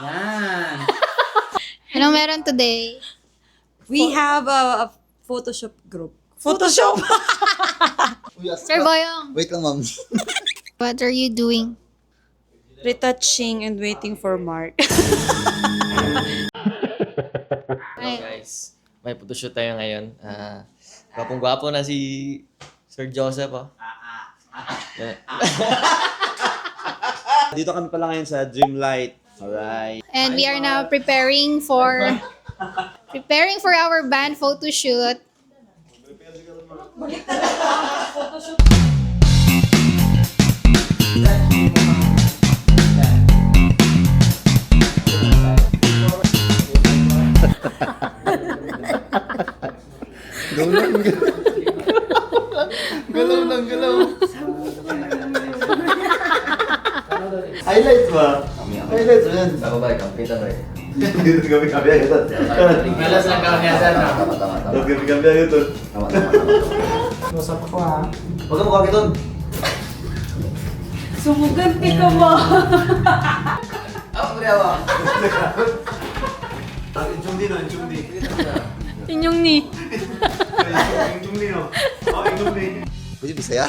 Yan. Anong meron today? We have a Photoshop group. Photoshop? Sir Boyong, Wait lang, ma'am. what are you doing? Retouching and waiting for Mark. Ay, Guys, may photoshoot tayo ngayon. Gwapong-gwapo na si Sir Joseph, oh. Yeah. Dito kami pala ngayon sa Dreamlight. Alright. and we are now preparing for our band photo shoot. Galaw ng galaw. Highlights ba? Highlights ba yan? Ako ba, kampitan ba? Dito kami agad. Malas lang kami yan, sir. Tama. Kami agad. Tama. Usap ako ha. Huwag ka mukha kitun. Sumuganti ka mo. Ako ba? Inchumdi no, inchumdi. Inyong ni. Inchumdi no. Oh, inchumdi. Pwede Bisaya?